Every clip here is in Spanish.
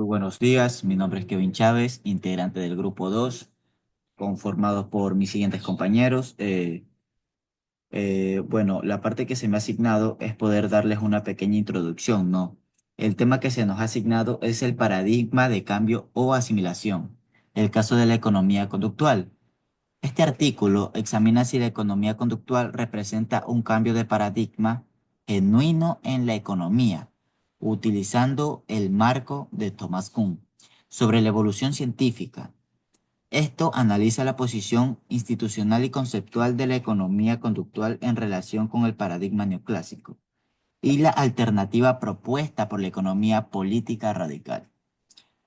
Muy buenos días, mi nombre es Kevin Chávez, integrante del Grupo 2, conformado por mis siguientes compañeros. Bueno, la parte que se me ha asignado es poder darles una pequeña introducción, ¿no? El tema que se nos ha asignado es el paradigma de cambio o asimilación, el caso de la economía conductual. Este artículo examina si la economía conductual representa un cambio de paradigma genuino en la economía, utilizando el marco de Thomas Kuhn sobre la evolución científica. Esto analiza la posición institucional y conceptual de la economía conductual en relación con el paradigma neoclásico y la alternativa propuesta por la economía política radical.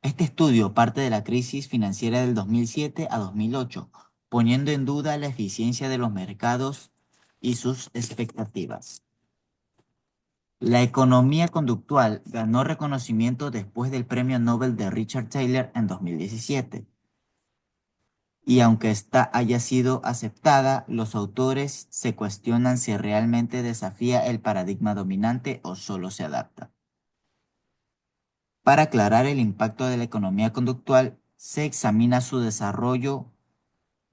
Este estudio parte de la crisis financiera del 2007 a 2008, poniendo en duda la eficiencia de los mercados y sus expectativas. La economía conductual ganó reconocimiento después del Premio Nobel de Richard Taylor en 2017. Y aunque esta haya sido aceptada, los autores se cuestionan si realmente desafía el paradigma dominante o solo se adapta. Para aclarar el impacto de la economía conductual, se examina su desarrollo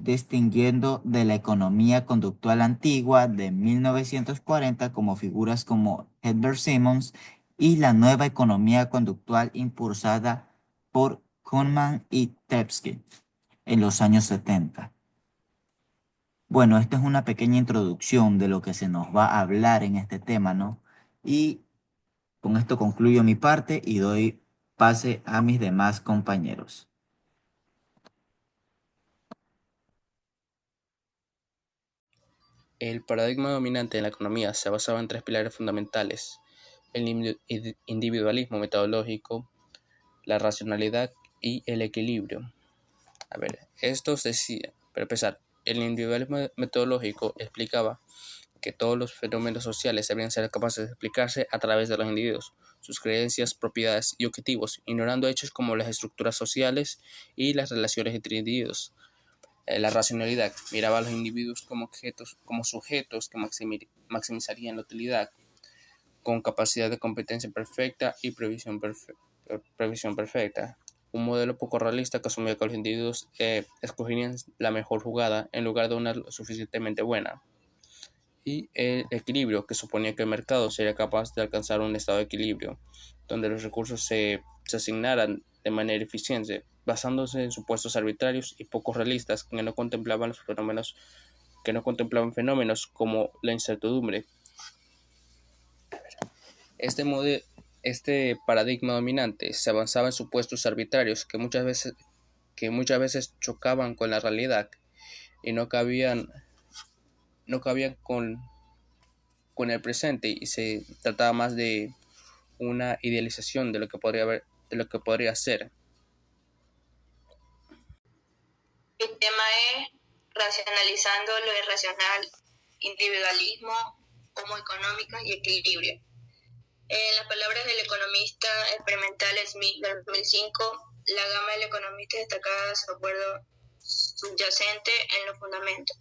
distinguiendo de la economía conductual antigua de 1940 como figuras como Edward Simmons y la nueva economía conductual impulsada por Kahneman y Tversky en los años 70. Bueno, esta es una pequeña introducción de lo que se nos va a hablar en este tema, ¿no? Y con esto concluyo mi parte y doy pase a mis demás compañeros. El paradigma dominante en la economía se basaba en tres pilares fundamentales: el individualismo metodológico, la racionalidad y el equilibrio. A ver, estos decían, para empezar, el individualismo metodológico explicaba que todos los fenómenos sociales deberían ser capaces de explicarse a través de los individuos, sus creencias, propiedades y objetivos, ignorando hechos como las estructuras sociales y las relaciones entre individuos. La racionalidad miraba a los individuos como objetos, como sujetos que maximizarían la utilidad, con capacidad de competencia perfecta y previsión perfecta. Un modelo poco realista que asumía que los individuos escogerían la mejor jugada en lugar de una lo suficientemente buena. Y el equilibrio, que suponía que el mercado sería capaz de alcanzar un estado de equilibrio, donde los recursos se asignaran de manera eficiente, basándose en supuestos arbitrarios y poco realistas que no contemplaban fenómenos como la incertidumbre. Este, mode- este paradigma dominante se avanzaba en supuestos arbitrarios que muchas veces chocaban con la realidad y no cabían con el presente, y se trataba más de una idealización de lo que podría ser. El tema es racionalizando lo irracional, individualismo, homo económicas y equilibrio. En las palabras del economista experimental Smith del 2005, la gama del economista destacaba su acuerdo subyacente en los fundamentos.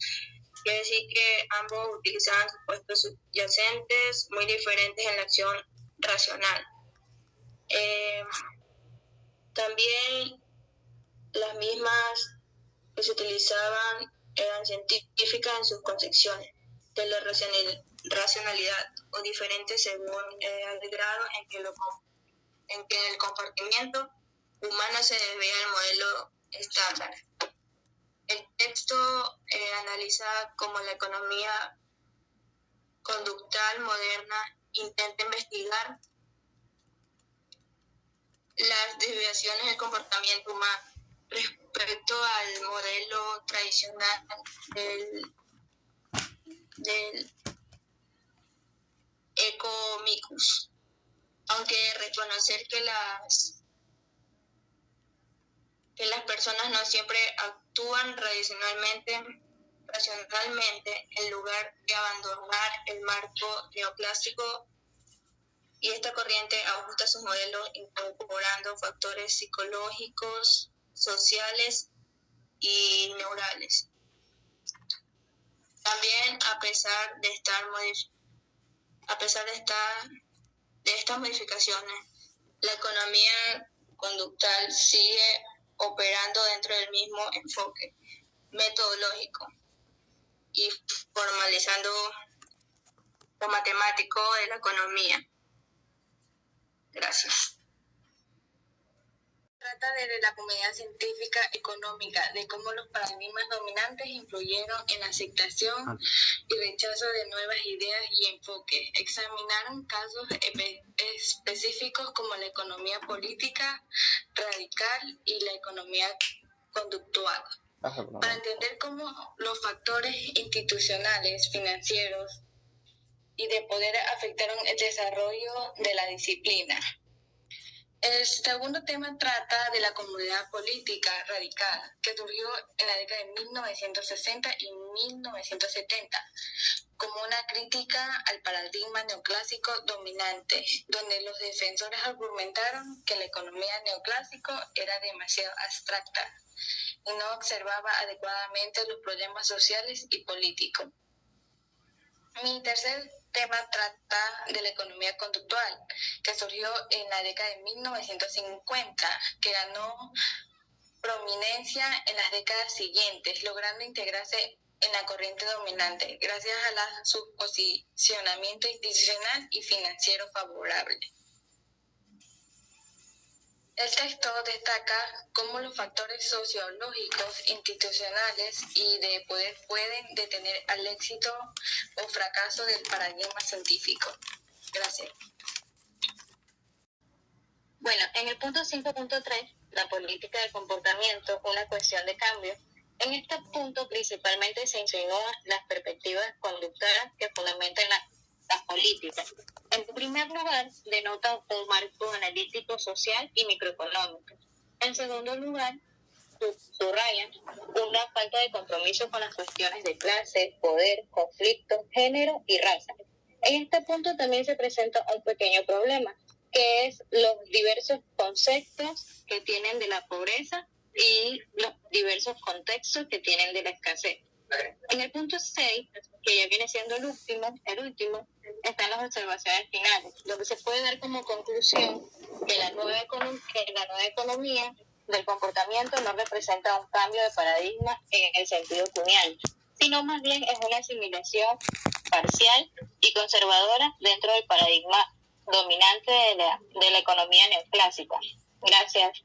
Quiere decir que ambos utilizaban supuestos subyacentes muy diferentes en la acción racional. También las mismas que se utilizaban eran científicas en sus concepciones de la racionalidad o diferentes según el grado en que el comportamiento humano se desvía del modelo estándar. El texto analiza cómo la economía conductual moderna intenta investigar las desviaciones del comportamiento humano respecto al modelo tradicional del ecomicus, aunque reconocer que las personas no siempre actúan racionalmente en lugar de abandonar el marco neoclásico, y esta corriente ajusta sus modelos incorporando factores psicológicos, sociales y neurales. También, a pesar de estas modificaciones, la economía conductal sigue operando dentro del mismo enfoque metodológico y formalizando lo matemático de la economía. Gracias. Trata de la comunidad científica económica, de cómo los paradigmas dominantes influyeron en la aceptación y rechazo de nuevas ideas y enfoques. Examinaron casos específicos como la economía política radical y la economía conductual, para entender cómo los factores institucionales, financieros y de poder afectaron el desarrollo de la disciplina. El segundo tema trata de la comunidad política radical, que surgió en la década de 1960 y 1970, como una crítica al paradigma neoclásico dominante, donde los defensores argumentaron que la economía neoclásica era demasiado abstracta y no observaba adecuadamente los problemas sociales y políticos. Mi tercer tema trata de la economía conductual, que surgió en la década de 1950, que ganó prominencia en las décadas siguientes, logrando integrarse en la corriente dominante, gracias a su posicionamiento institucional y financiero favorable. El texto destaca cómo los factores sociológicos, institucionales y de poder pueden detener al éxito o fracaso del paradigma científico. Gracias. Bueno, en el punto 5.3, la política de comportamiento, una cuestión de cambio, en este punto principalmente se insinúan las perspectivas conductuales que fundamentan las políticas. En primer lugar, denota un marco analítico, social y microeconómico. En segundo lugar, subrayan una falta de compromiso con las cuestiones de clase, poder, conflicto, género y raza. En este punto también se presenta un pequeño problema, que es los diversos conceptos que tienen de la pobreza y los diversos contextos que tienen de la escasez. En el punto 6, que ya viene siendo el último, están las observaciones finales, donde se puede dar como conclusión que la nueva economía del comportamiento no representa un cambio de paradigma en el sentido kuhniano, sino más bien es una asimilación parcial y conservadora dentro del paradigma dominante de la economía neoclásica. Gracias.